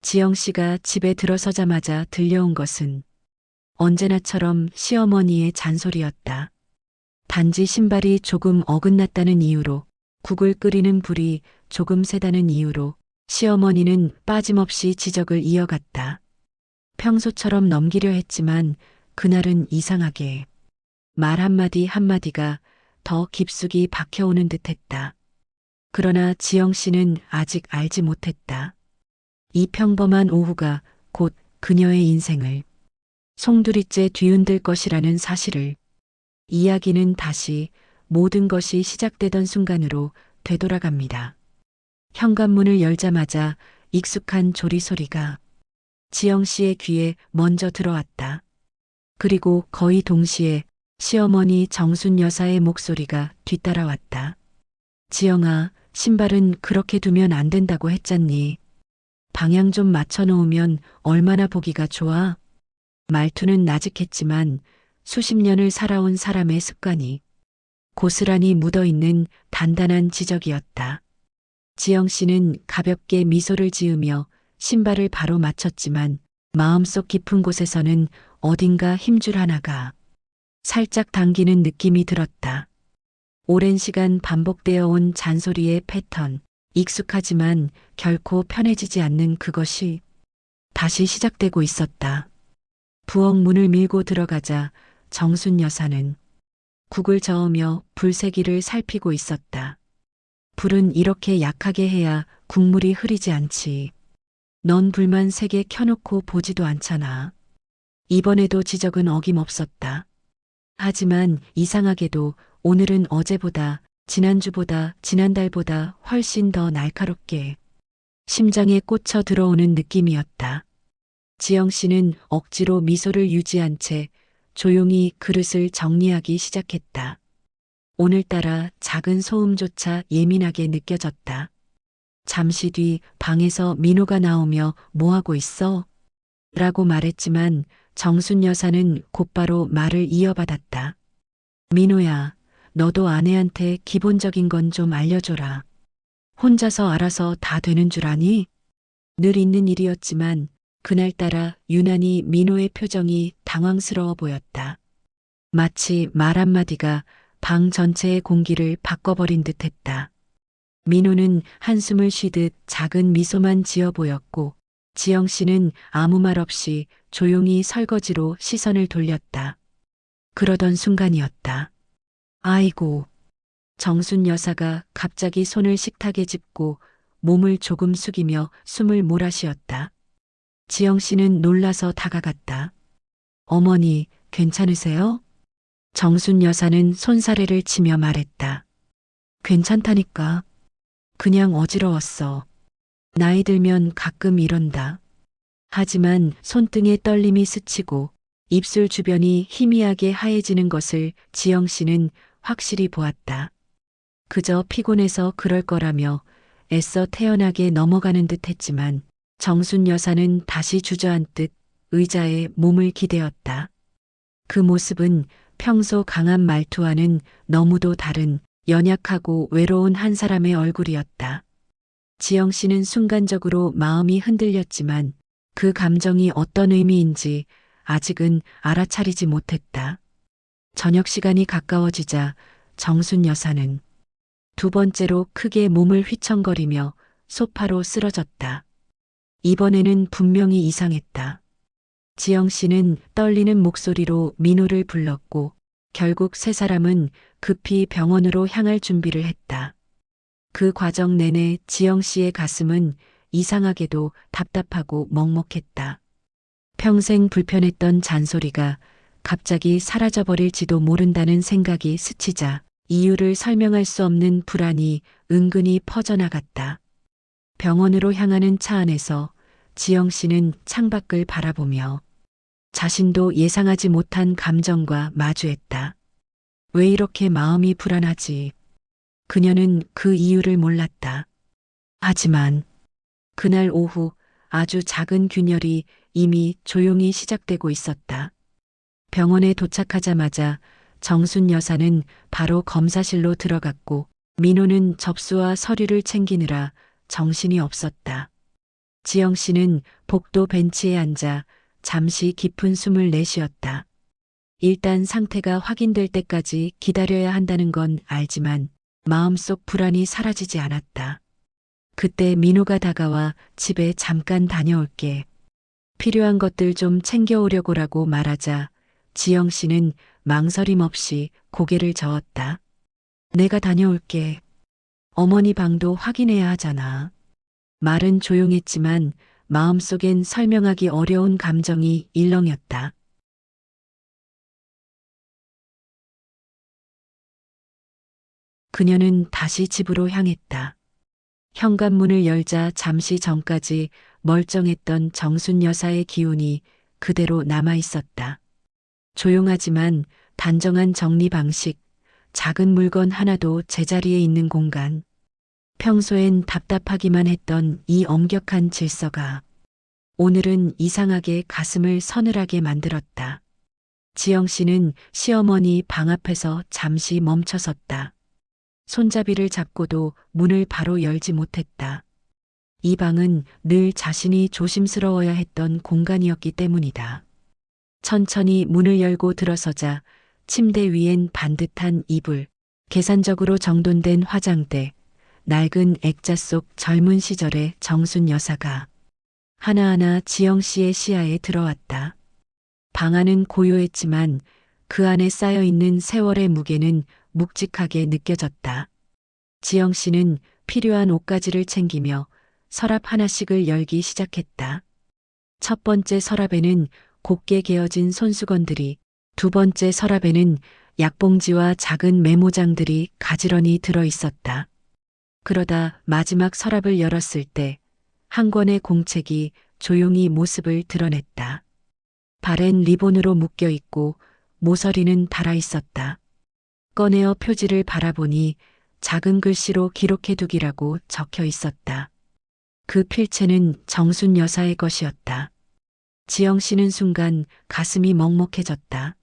지영 씨가 집에 들어서자마자 들려온 것은 언제나처럼 시어머니의 잔소리였다. 단지 신발이 조금 어긋났다는 이유로, 국을 끓이는 불이 조금 세다는 이유로 시어머니는 빠짐없이 지적을 이어갔다. 평소처럼 넘기려 했지만 그날은 이상하게 말 한마디 한마디가 더 깊숙이 박혀오는 듯했다. 그러나 지영 씨는 아직 알지 못했다. 이 평범한 오후가 곧 그녀의 인생을 송두리째 뒤흔들 것이라는 사실을. 이야기는 다시 모든 것이 시작되던 순간으로 되돌아갑니다. 현관문을 열자마자 익숙한 조리 소리가 지영 씨의 귀에 먼저 들어왔다. 그리고 거의 동시에 시어머니 정순 여사의 목소리가 뒤따라왔다. 지영아, 신발은 그렇게 두면 안 된다고 했잖니. 방향 좀 맞춰놓으면 얼마나 보기가 좋아. 말투는 나직했지만 수십 년을 살아온 사람의 습관이 고스란히 묻어있는 단단한 지적이었다. 지영 씨는 가볍게 미소를 지으며 신발을 바로 맞췄지만 마음속 깊은 곳에서는 어딘가 힘줄 하나가 살짝 당기는 느낌이 들었다. 오랜 시간 반복되어 온 잔소리의 패턴, 익숙하지만 결코 편해지지 않는 그것이 다시 시작되고 있었다. 부엌 문을 밀고 들어가자 정순 여사는 국을 저으며 불세기를 살피고 있었다. 불은 이렇게 약하게 해야 국물이 흐리지 않지. 넌 불만 세게 켜놓고 보지도 않잖아. 이번에도 지적은 어김없었다. 하지만 이상하게도 오늘은 어제보다, 지난주보다, 지난달보다 훨씬 더 날카롭게 심장에 꽂혀 들어오는 느낌이었다. 지영 씨는 억지로 미소를 유지한 채 조용히 그릇을 정리하기 시작했다. 오늘따라 작은 소음조차 예민하게 느껴졌다. 잠시 뒤 방에서 민호가 나오며 "뭐하고 있어?" 라고 말했지만 정순 여사는 곧바로 말을 이어받았다. "민호야, 너도 아내한테 기본적인 건 좀 알려줘라. 혼자서 알아서 다 되는 줄 아니?" 늘 있는 일이었지만 그날따라 유난히 민호의 표정이 당황스러워 보였다. 마치 말 한마디가 방 전체의 공기를 바꿔버린 듯했다. 민호는 한숨을 쉬듯 작은 미소만 지어 보였고 지영 씨는 아무 말 없이 조용히 설거지로 시선을 돌렸다. 그러던 순간이었다. "아이고." 정순 여사가 갑자기 손을 식탁에 짚고 몸을 조금 숙이며 숨을 몰아쉬었다. 지영 씨는 놀라서 다가갔다. "어머니, 괜찮으세요?" 정순 여사는 손사래를 치며 말했다. "괜찮다니까. 그냥 어지러웠어. 나이 들면 가끔 이런다." 하지만 손등에 떨림이 스치고 입술 주변이 희미하게 하얘지는 것을 지영 씨는 확실히 보았다. 그저 피곤해서 그럴 거라며 애써 태연하게 넘어가는 듯 했지만 정순 여사는 다시 주저앉듯 의자에 몸을 기대었다. 그 모습은 평소 강한 말투와는 너무도 다른 연약하고 외로운 한 사람의 얼굴이었다. 지영 씨는 순간적으로 마음이 흔들렸지만 그 감정이 어떤 의미인지 아직은 알아차리지 못했다. 저녁 시간이 가까워지자 정순 여사는 두 번째로 크게 몸을 휘청거리며 소파로 쓰러졌다. 이번에는 분명히 이상했다. 지영 씨는 떨리는 목소리로 민호를 불렀고 결국 세 사람은 급히 병원으로 향할 준비를 했다. 그 과정 내내 지영 씨의 가슴은 이상하게도 답답하고 먹먹했다. 평생 불편했던 잔소리가 갑자기 사라져버릴지도 모른다는 생각이 스치자 이유를 설명할 수 없는 불안이 은근히 퍼져나갔다. 병원으로 향하는 차 안에서 지영 씨는 창밖을 바라보며 자신도 예상하지 못한 감정과 마주했다. 왜 이렇게 마음이 불안하지? 그녀는 그 이유를 몰랐다. 하지만 그날 오후 아주 작은 균열이 이미 조용히 시작되고 있었다. 병원에 도착하자마자 정순 여사는 바로 검사실로 들어갔고 민호는 접수와 서류를 챙기느라 정신이 없었다. 지영 씨는 복도 벤치에 앉아 잠시 깊은 숨을 내쉬었다. 일단 상태가 확인될 때까지 기다려야 한다는 건 알지만 마음속 불안이 사라지지 않았다. 그때 민호가 다가와 집에 잠깐 다녀올게. 필요한 것들 좀 챙겨오려고라고 말하자 지영 씨는 망설임 없이 고개를 저었다. 내가 다녀올게. 어머니 방도 확인해야 하잖아. 말은 조용했지만 마음속엔 설명하기 어려운 감정이 일렁였다. 그녀는 다시 집으로 향했다. 현관문을 열자 잠시 전까지 멀쩡했던 정순 여사의 기운이 그대로 남아 있었다. 조용하지만 단정한 정리 방식, 작은 물건 하나도 제자리에 있는 공간. 평소엔 답답하기만 했던 이 엄격한 질서가 오늘은 이상하게 가슴을 서늘하게 만들었다. 지영 씨는 시어머니 방 앞에서 잠시 멈춰섰다. 손잡이를 잡고도 문을 바로 열지 못했다. 이 방은 늘 자신이 조심스러워야 했던 공간이었기 때문이다. 천천히 문을 열고 들어서자 침대 위엔 반듯한 이불, 계산적으로 정돈된 화장대, 낡은 액자 속 젊은 시절의 정순 여사가 하나하나 지영 씨의 시야에 들어왔다. 방 안은 고요했지만 그 안에 쌓여있는 세월의 무게는 묵직하게 느껴졌다. 지영 씨는 필요한 옷가지를 챙기며 서랍 하나씩을 열기 시작했다. 첫 번째 서랍에는 곱게 개어진 손수건들이, 두 번째 서랍에는 약봉지와 작은 메모장들이 가지런히 들어 있었다. 그러다 마지막 서랍을 열었을 때 한 권의 공책이 조용히 모습을 드러냈다. 발엔 리본으로 묶여 있고 모서리는 달아 있었다. 꺼내어 표지를 바라보니 작은 글씨로 기록해두기라고 적혀 있었다. 그 필체는 정순 여사의 것이었다. 지영 씨는 순간 가슴이 먹먹해졌다.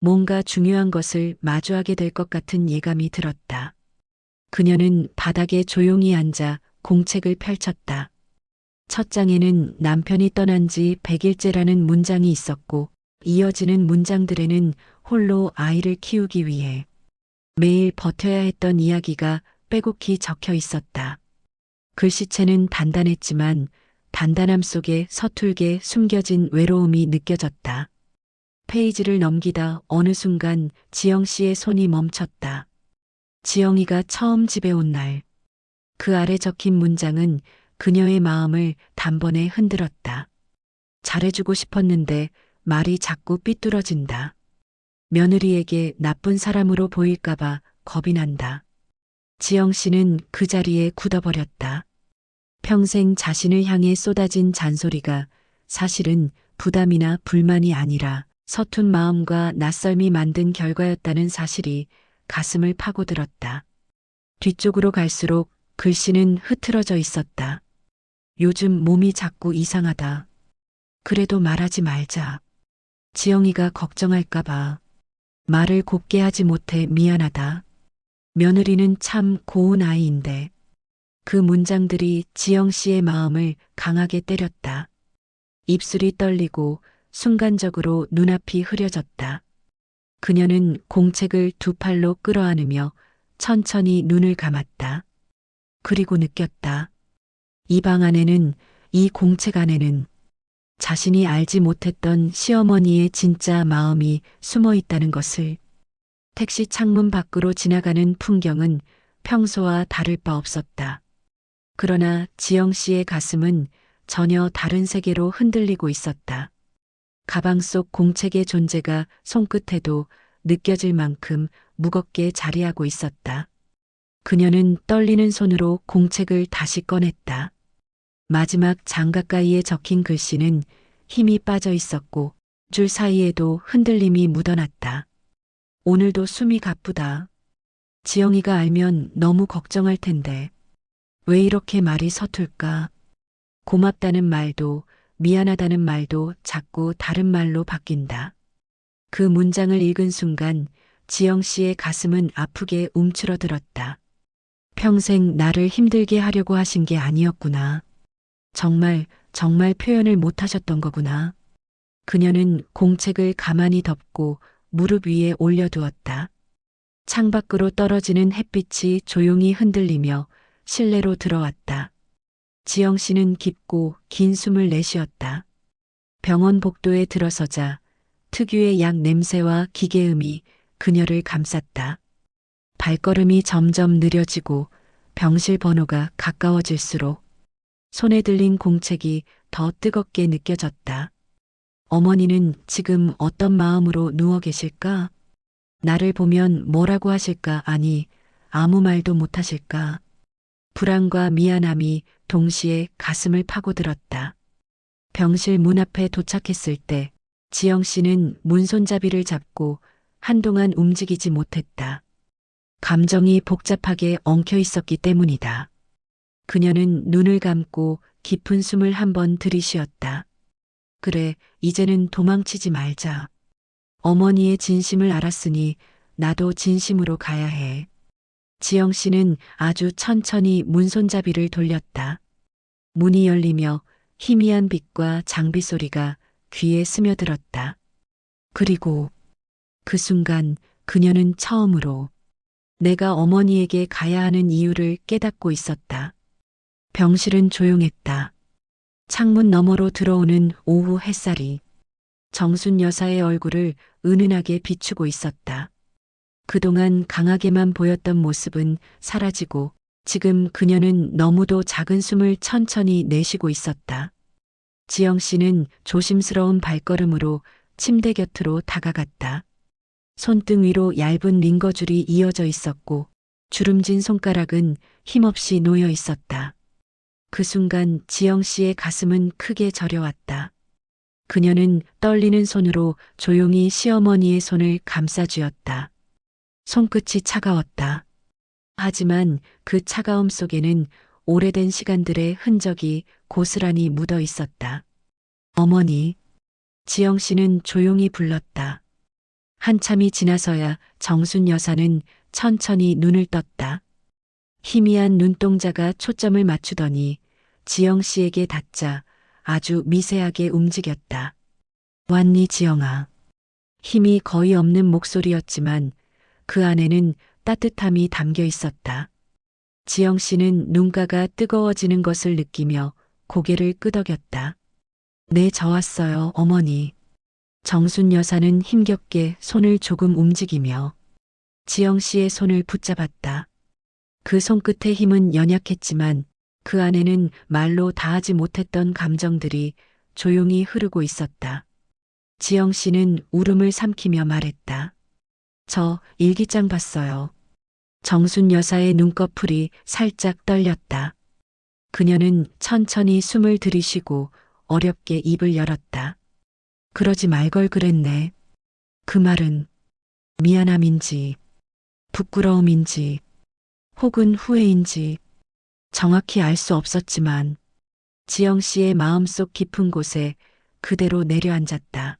뭔가 중요한 것을 마주하게 될 것 같은 예감이 들었다. 그녀는 바닥에 조용히 앉아 공책을 펼쳤다. 첫 장에는 남편이 떠난 지 100일째라는 문장이 있었고 이어지는 문장들에는 홀로 아이를 키우기 위해 매일 버텨야 했던 이야기가 빼곡히 적혀 있었다. 글씨체는 단단했지만 단단함 속에 서툴게 숨겨진 외로움이 느껴졌다. 페이지를 넘기다 어느 순간 지영 씨의 손이 멈췄다. 지영이가 처음 집에 온 날. 그 아래 적힌 문장은 그녀의 마음을 단번에 흔들었다. 잘해주고 싶었는데 말이 자꾸 삐뚤어진다. 며느리에게 나쁜 사람으로 보일까봐 겁이 난다. 지영 씨는 그 자리에 굳어버렸다. 평생 자신을 향해 쏟아진 잔소리가 사실은 부담이나 불만이 아니라 서툰 마음과 낯설미 만든 결과였다는 사실이 가슴을 파고들었다. 뒤쪽으로 갈수록 글씨는 흐트러져 있었다. 요즘 몸이 자꾸 이상하다. 그래도 말하지 말자. 지영이가 걱정할까봐. 말을 곱게 하지 못해 미안하다. 며느리는 참 고운 아이인데. 그 문장들이 지영 씨의 마음을 강하게 때렸다. 입술이 떨리고 순간적으로 눈앞이 흐려졌다. 그녀는 공책을 두 팔로 끌어안으며 천천히 눈을 감았다. 그리고 느꼈다. 이 방 안에는, 이 공책 안에는 자신이 알지 못했던 시어머니의 진짜 마음이 숨어 있다는 것을. 택시 창문 밖으로 지나가는 풍경은 평소와 다를 바 없었다. 그러나 지영 씨의 가슴은 전혀 다른 세계로 흔들리고 있었다. 가방 속 공책의 존재가 손끝에도 느껴질 만큼 무겁게 자리하고 있었다. 그녀는 떨리는 손으로 공책을 다시 꺼냈다. 마지막 장 가까이에 적힌 글씨는 힘이 빠져 있었고 줄 사이에도 흔들림이 묻어났다. 오늘도 숨이 가쁘다. 지영이가 알면 너무 걱정할 텐데. 왜 이렇게 말이 서툴까? 고맙다는 말도 미안하다는 말도 자꾸 다른 말로 바뀐다. 그 문장을 읽은 순간 지영 씨의 가슴은 아프게 움츠러들었다. 평생 나를 힘들게 하려고 하신 게 아니었구나. 정말 표현을 못하셨던 거구나. 그녀는 공책을 가만히 덮고 무릎 위에 올려두었다. 창밖으로 떨어지는 햇빛이 조용히 흔들리며 실내로 들어왔다. 지영 씨는 깊고 긴 숨을 내쉬었다. 병원 복도에 들어서자 특유의 약 냄새와 기계음이 그녀를 감쌌다. 발걸음이 점점 느려지고 병실 번호가 가까워질수록 손에 들린 공책이 더 뜨겁게 느껴졌다. 어머니는 지금 어떤 마음으로 누워 계실까? 나를 보면 뭐라고 하실까? 아니, 아무 말도 못 하실까? 불안과 미안함이 동시에 가슴을 파고들었다. 병실 문 앞에 도착했을 때 지영 씨는 문손잡이를 잡고 한동안 움직이지 못했다. 감정이 복잡하게 엉켜 있었기 때문이다. 그녀는 눈을 감고 깊은 숨을 한번 들이쉬었다. 그래, 이제는 도망치지 말자. 어머니의 진심을 알았으니 나도 진심으로 가야 해. 지영 씨는 아주 천천히 문손잡이를 돌렸다. 문이 열리며 희미한 빛과 장비 소리가 귀에 스며들었다. 그리고 그 순간 그녀는 처음으로 내가 어머니에게 가야 하는 이유를 깨닫고 있었다. 병실은 조용했다. 창문 너머로 들어오는 오후 햇살이 정순 여사의 얼굴을 은은하게 비추고 있었다. 그동안 강하게만 보였던 모습은 사라지고 지금 그녀는 너무도 작은 숨을 천천히 내쉬고 있었다. 지영 씨는 조심스러운 발걸음으로 침대 곁으로 다가갔다. 손등 위로 얇은 링거줄이 이어져 있었고 주름진 손가락은 힘없이 놓여 있었다. 그 순간 지영 씨의 가슴은 크게 저려왔다. 그녀는 떨리는 손으로 조용히 시어머니의 손을 감싸쥐었다. 손끝이 차가웠다. 하지만 그 차가움 속에는 오래된 시간들의 흔적이 고스란히 묻어 있었다. 어머니, 지영 씨는 조용히 불렀다. 한참이 지나서야 정순 여사는 천천히 눈을 떴다. 희미한 눈동자가 초점을 맞추더니 지영 씨에게 닿자 아주 미세하게 움직였다. 왔니, 지영아. 힘이 거의 없는 목소리였지만 그 안에는 따뜻함이 담겨 있었다. 지영 씨는 눈가가 뜨거워지는 것을 느끼며 고개를 끄덕였다. 네, 저 왔어요, 어머니. 정순 여사는 힘겹게 손을 조금 움직이며 지영 씨의 손을 붙잡았다. 그 손끝의 힘은 연약했지만 그 안에는 말로 다하지 못했던 감정들이 조용히 흐르고 있었다. 지영 씨는 울음을 삼키며 말했다. 저 일기장 봤어요. 정순 여사의 눈꺼풀이 살짝 떨렸다. 그녀는 천천히 숨을 들이쉬고 어렵게 입을 열었다. 그러지 말 걸 그랬네. 그 말은 미안함인지 부끄러움인지 혹은 후회인지 정확히 알 수 없었지만 지영 씨의 마음속 깊은 곳에 그대로 내려앉았다.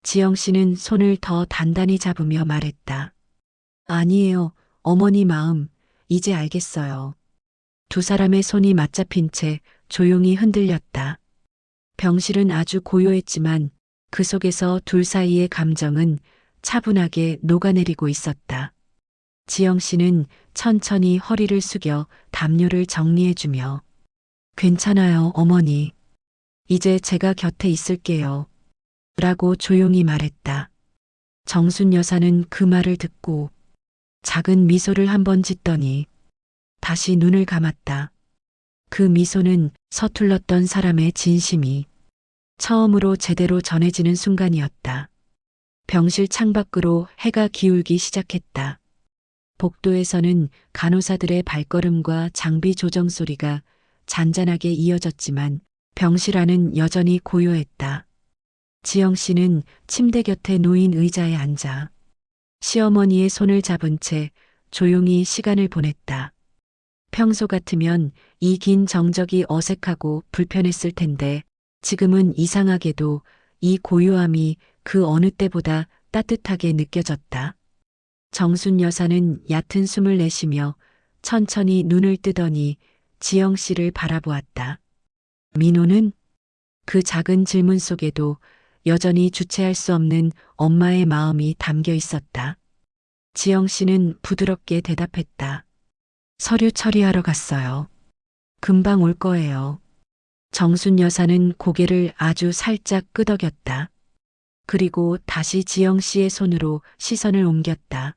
지영 씨는 손을 더 단단히 잡으며 말했다. 아니에요, 어머니 마음, 이제 알겠어요. 두 사람의 손이 맞잡힌 채 조용히 흔들렸다. 병실은 아주 고요했지만 그 속에서 둘 사이의 감정은 차분하게 녹아내리고 있었다. 지영 씨는 천천히 허리를 숙여 담요를 정리해주며 괜찮아요, 어머니. 이제 제가 곁에 있을게요. 라고 조용히 말했다. 정순 여사는 그 말을 듣고 작은 미소를 한번 짓더니 다시 눈을 감았다. 그 미소는 서툴렀던 사람의 진심이 처음으로 제대로 전해지는 순간이었다. 병실 창밖으로 해가 기울기 시작했다. 복도에서는 간호사들의 발걸음과 장비 조정 소리가 잔잔하게 이어졌지만 병실 안은 여전히 고요했다. 지영 씨는 침대 곁에 놓인 의자에 앉아 시어머니의 손을 잡은 채 조용히 시간을 보냈다. 평소 같으면 이 긴 정적이 어색하고 불편했을 텐데 지금은 이상하게도 이 고요함이 그 어느 때보다 따뜻하게 느껴졌다. 정순 여사는 얕은 숨을 내쉬며 천천히 눈을 뜨더니 지영 씨를 바라보았다. 민호는? 그 작은 질문 속에도 여전히 주체할 수 없는 엄마의 마음이 담겨 있었다. 지영 씨는 부드럽게 대답했다. 서류 처리하러 갔어요. 금방 올 거예요. 정순 여사는 고개를 아주 살짝 끄덕였다. 그리고 다시 지영 씨의 손으로 시선을 옮겼다.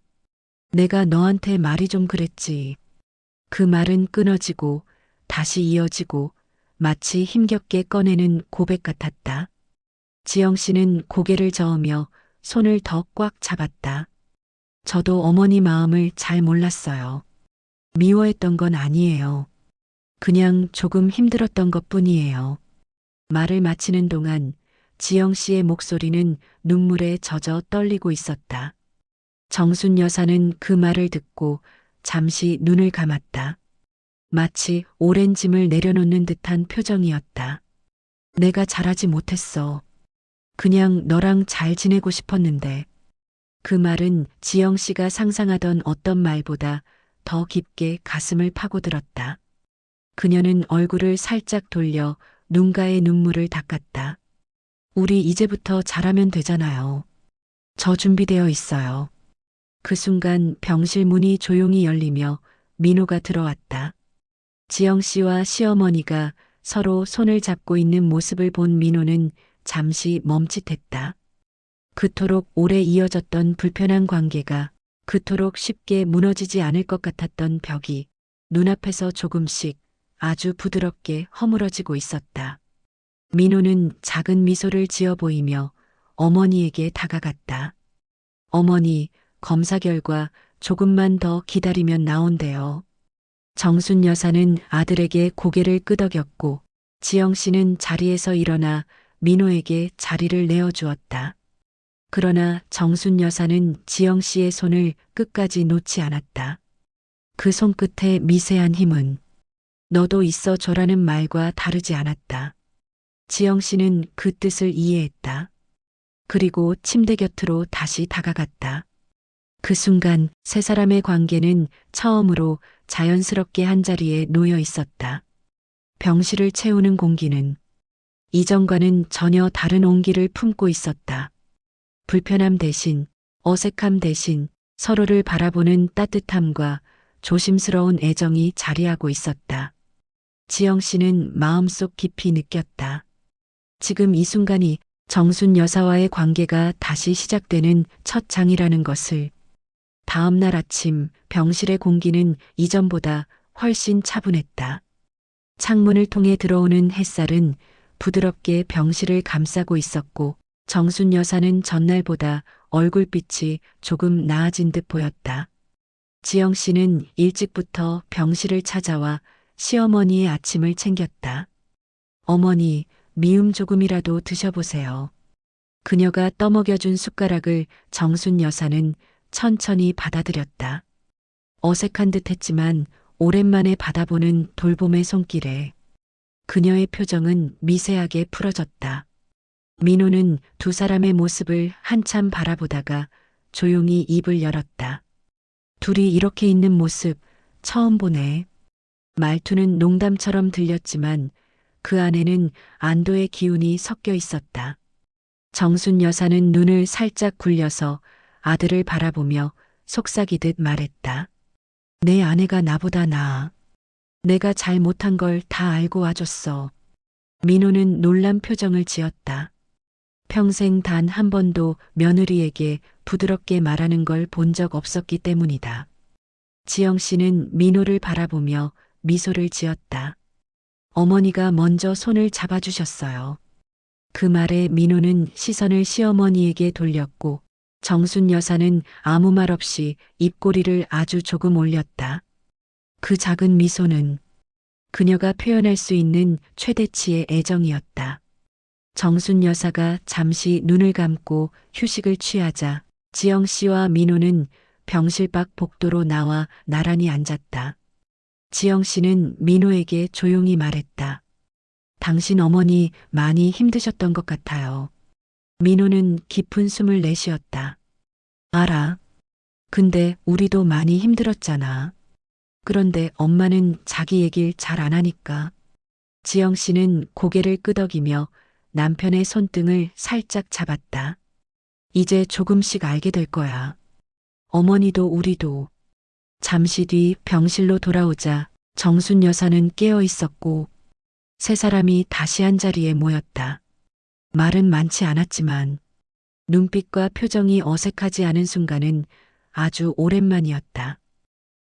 내가 너한테 말이 좀 그랬지. 그 말은 끊어지고 다시 이어지고 마치 힘겹게 꺼내는 고백 같았다. 지영 씨는 고개를 저으며 손을 더 꽉 잡았다. 저도 어머니 마음을 잘 몰랐어요. 미워했던 건 아니에요. 그냥 조금 힘들었던 것 뿐이에요. 말을 마치는 동안 지영 씨의 목소리는 눈물에 젖어 떨리고 있었다. 정순 여사는 그 말을 듣고 잠시 눈을 감았다. 마치 오랜 짐을 내려놓는 듯한 표정이었다. 내가 잘하지 못했어. 그냥 너랑 잘 지내고 싶었는데. 그 말은 지영 씨가 상상하던 어떤 말보다 더 깊게 가슴을 파고들었다. 그녀는 얼굴을 살짝 돌려 눈가의 눈물을 닦았다. 우리 이제부터 잘하면 되잖아요. 저 준비되어 있어요. 그 순간 병실 문이 조용히 열리며 민호가 들어왔다. 지영 씨와 시어머니가 서로 손을 잡고 있는 모습을 본 민호는 잠시 멈칫했다. 그토록 오래 이어졌던 불편한 관계가, 그토록 쉽게 무너지지 않을 것 같았던 벽이 눈앞에서 조금씩 아주 부드럽게 허물어지고 있었다. 민호는 작은 미소를 지어 보이며 어머니에게 다가갔다. 어머니, 검사 결과 조금만 더 기다리면 나온대요. 정순 여사는 아들에게 고개를 끄덕였고 지영 씨는 자리에서 일어나 민호에게 자리를 내어주었다. 그러나 정순 여사는 지영 씨의 손을 끝까지 놓지 않았다. 그 손끝의 미세한 힘은 너도 있어 줘라는 말과 다르지 않았다. 지영 씨는 그 뜻을 이해했다. 그리고 침대 곁으로 다시 다가갔다. 그 순간 세 사람의 관계는 처음으로 자연스럽게 한자리에 놓여 있었다. 병실을 채우는 공기는 이전과는 전혀 다른 온기를 품고 있었다. 불편함 대신, 어색함 대신 서로를 바라보는 따뜻함과 조심스러운 애정이 자리하고 있었다. 지영 씨는 마음속 깊이 느꼈다. 지금 이 순간이 정순 여사와의 관계가 다시 시작되는 첫 장이라는 것을. 다음 날 아침 병실의 공기는 이전보다 훨씬 차분했다. 창문을 통해 들어오는 햇살은 부드럽게 병실을 감싸고 있었고 정순 여사는 전날보다 얼굴빛이 조금 나아진 듯 보였다. 지영 씨는 일찍부터 병실을 찾아와 시어머니의 아침을 챙겼다. 어머니, 미음 조금이라도 드셔보세요. 그녀가 떠먹여준 숟가락을 정순 여사는 천천히 받아들였다. 어색한 듯 했지만 오랜만에 받아보는 돌봄의 손길에 그녀의 표정은 미세하게 풀어졌다. 민호는 두 사람의 모습을 한참 바라보다가 조용히 입을 열었다. 둘이 이렇게 있는 모습 처음 보네. 말투는 농담처럼 들렸지만 그 안에는 안도의 기운이 섞여 있었다. 정순 여사는 눈을 살짝 굴려서 아들을 바라보며 속삭이듯 말했다. 내 아내가 나보다 나아. 내가 잘 못한 걸 다 알고 와줬어. 민호는 놀란 표정을 지었다. 평생 단 한 번도 며느리에게 부드럽게 말하는 걸 본 적 없었기 때문이다. 지영 씨는 민호를 바라보며 미소를 지었다. 어머니가 먼저 손을 잡아주셨어요. 그 말에 민호는 시선을 시어머니에게 돌렸고 정순 여사는 아무 말 없이 입꼬리를 아주 조금 올렸다. 그 작은 미소는 그녀가 표현할 수 있는 최대치의 애정이었다. 정순 여사가 잠시 눈을 감고 휴식을 취하자 지영 씨와 민호는 병실 밖 복도로 나와 나란히 앉았다. 지영 씨는 민호에게 조용히 말했다. 당신 어머니 많이 힘드셨던 것 같아요. 민호는 깊은 숨을 내쉬었다. 알아. 근데 우리도 많이 힘들었잖아. 그런데 엄마는 자기 얘길 잘 안 하니까. 지영 씨는 고개를 끄덕이며 남편의 손등을 살짝 잡았다. 이제 조금씩 알게 될 거야. 어머니도 우리도. 잠시 뒤 병실로 돌아오자 정순 여사는 깨어 있었고 세 사람이 다시 한자리에 모였다. 말은 많지 않았지만 눈빛과 표정이 어색하지 않은 순간은 아주 오랜만이었다.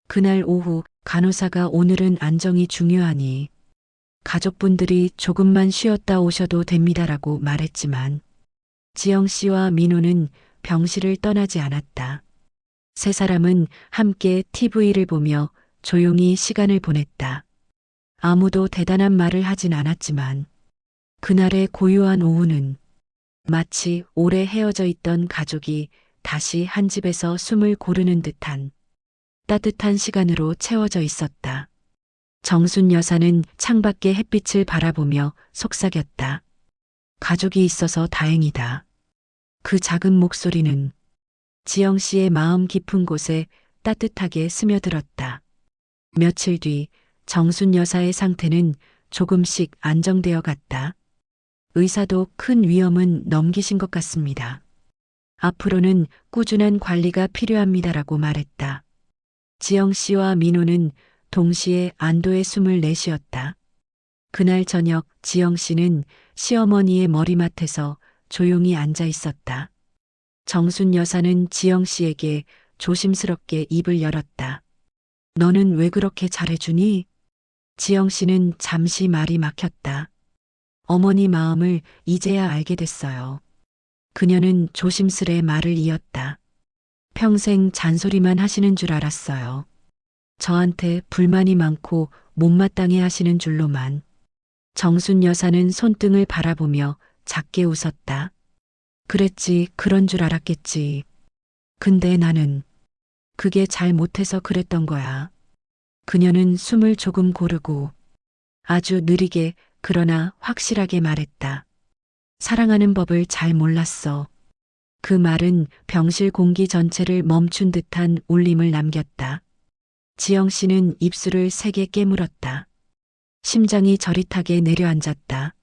그날 오후 간호사가 오늘은 안정이 중요하니 가족분들이 조금만 쉬었다 오셔도 됩니다라고 말했지만 지영 씨와 민호는 병실을 떠나지 않았다. 세 사람은 함께 TV를 보며 조용히 시간을 보냈다. 아무도 대단한 말을 하진 않았지만 그날의 고요한 오후는 마치 오래 헤어져 있던 가족이 다시 한 집에서 숨을 고르는 듯한 따뜻한 시간으로 채워져 있었다. 정순 여사는 창밖의 햇빛을 바라보며 속삭였다. 가족이 있어서 다행이다. 그 작은 목소리는 지영 씨의 마음 깊은 곳에 따뜻하게 스며들었다. 며칠 뒤 정순 여사의 상태는 조금씩 안정되어 갔다. 의사도 큰 위험은 넘기신 것 같습니다. 앞으로는 꾸준한 관리가 필요합니다라고 말했다. 지영 씨와 민호는 동시에 안도의 숨을 내쉬었다. 그날 저녁 지영 씨는 시어머니의 머리맡에서 조용히 앉아 있었다. 정순 여사는 지영 씨에게 조심스럽게 입을 열었다. 너는 왜 그렇게 잘해주니? 지영 씨는 잠시 말이 막혔다. 어머니 마음을 이제야 알게 됐어요. 그녀는 조심스레 말을 이었다. 평생 잔소리만 하시는 줄 알았어요. 저한테 불만이 많고 못마땅해 하시는 줄로만. 정순 여사는 손등을 바라보며 작게 웃었다. 그랬지, 그런 줄 알았겠지. 근데 나는 그게 잘 못해서 그랬던 거야. 그녀는 숨을 조금 고르고 아주 느리게 그러나 확실하게 말했다. 사랑하는 법을 잘 몰랐어. 그 말은 병실 공기 전체를 멈춘 듯한 울림을 남겼다. 지영 씨는 입술을 세게 깨물었다. 심장이 저릿하게 내려앉았다.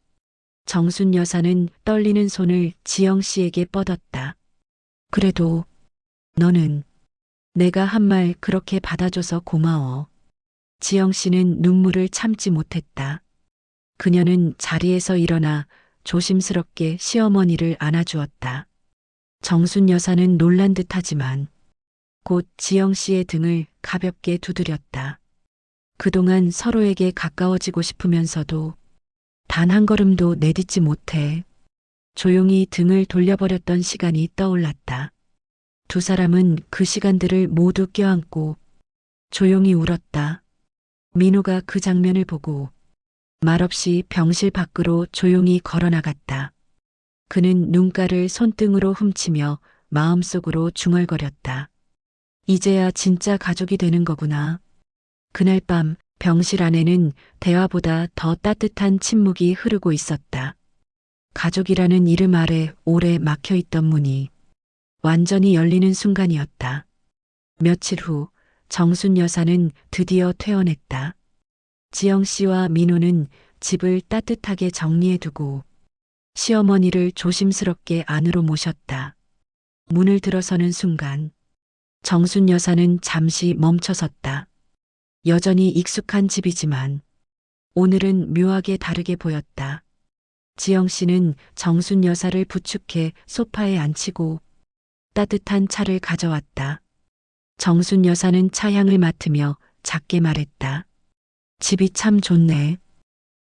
정순 여사는 떨리는 손을 지영 씨에게 뻗었다. 그래도 너는 내가 한 말 그렇게 받아줘서 고마워. 지영 씨는 눈물을 참지 못했다. 그녀는 자리에서 일어나 조심스럽게 시어머니를 안아주었다. 정순 여사는 놀란 듯하지만 곧 지영 씨의 등을 가볍게 두드렸다. 그동안 서로에게 가까워지고 싶으면서도 단 한 걸음도 내딛지 못해 조용히 등을 돌려버렸던 시간이 떠올랐다. 두 사람은 그 시간들을 모두 껴안고 조용히 울었다. 민호가 그 장면을 보고 말없이 병실 밖으로 조용히 걸어나갔다. 그는 눈가를 손등으로 훔치며 마음속으로 중얼거렸다. 이제야 진짜 가족이 되는 거구나. 그날 밤 병실 안에는 대화보다 더 따뜻한 침묵이 흐르고 있었다. 가족이라는 이름 아래 오래 막혀있던 문이 완전히 열리는 순간이었다. 며칠 후 정순 여사는 드디어 퇴원했다. 지영 씨와 민호는 집을 따뜻하게 정리해두고 시어머니를 조심스럽게 안으로 모셨다. 문을 들어서는 순간 정순 여사는 잠시 멈춰섰다. 여전히 익숙한 집이지만 오늘은 묘하게 다르게 보였다. 지영 씨는 정순 여사를 부축해 소파에 앉히고 따뜻한 차를 가져왔다. 정순 여사는 차향을 맡으며 작게 말했다. 집이 참 좋네.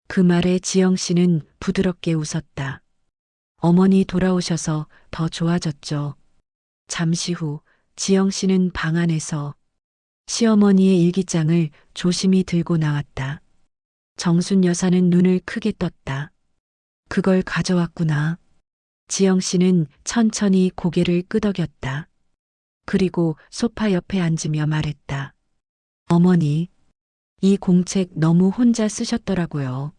그 말에 지영 씨는 부드럽게 웃었다. 어머니 돌아오셔서 더 좋아졌죠. 잠시 후 지영 씨는 방 안에서 시어머니의 일기장을 조심히 들고 나왔다. 정순 여사는 눈을 크게 떴다. 그걸 가져왔구나. 지영 씨는 천천히 고개를 끄덕였다. 그리고 소파 옆에 앉으며 말했다. 어머니, 이 공책 너무 혼자 쓰셨더라고요.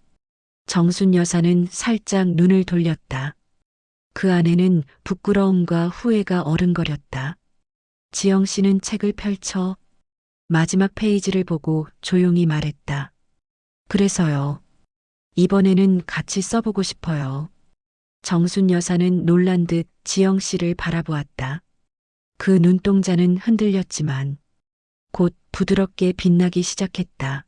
정순 여사는 살짝 눈을 돌렸다. 그 안에는 부끄러움과 후회가 어른거렸다. 지영 씨는 책을 펼쳐 마지막 페이지를 보고 조용히 말했다. 그래서요. 이번에는 같이 써보고 싶어요. 정순 여사는 놀란 듯 지영 씨를 바라보았다. 그 눈동자는 흔들렸지만 곧 부드럽게 빛나기 시작했다.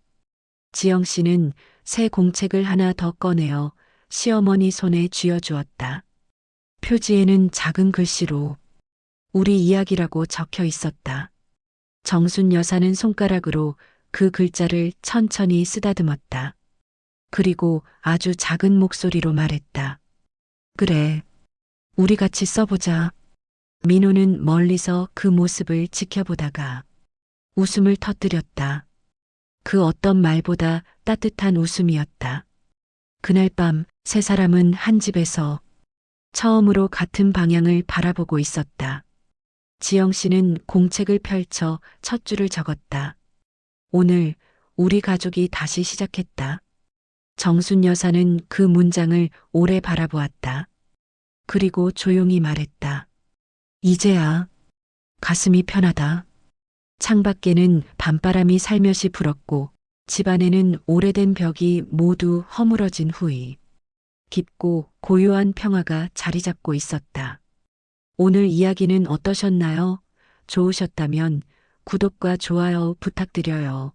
지영 씨는 새 공책을 하나 더 꺼내어 시어머니 손에 쥐어주었다. 표지에는 작은 글씨로 우리 이야기라고 적혀 있었다. 정순 여사는 손가락으로 그 글자를 천천히 쓰다듬었다. 그리고 아주 작은 목소리로 말했다. 그래, 우리 같이 써보자. 민호는 멀리서 그 모습을 지켜보다가 웃음을 터뜨렸다. 그 어떤 말보다 따뜻한 웃음이었다. 그날 밤 세 사람은 한 집에서 처음으로 같은 방향을 바라보고 있었다. 지영 씨는 공책을 펼쳐 첫 줄을 적었다. 오늘 우리 가족이 다시 시작했다. 정순 여사는 그 문장을 오래 바라보았다. 그리고 조용히 말했다. 이제야 가슴이 편하다. 창밖에는 밤바람이 살며시 불었고 집안에는 오래된 벽이 모두 허물어진 후이 깊고 고요한 평화가 자리 잡고 있었다. 오늘 이야기는 어떠셨나요? 좋으셨다면 구독과 좋아요 부탁드려요.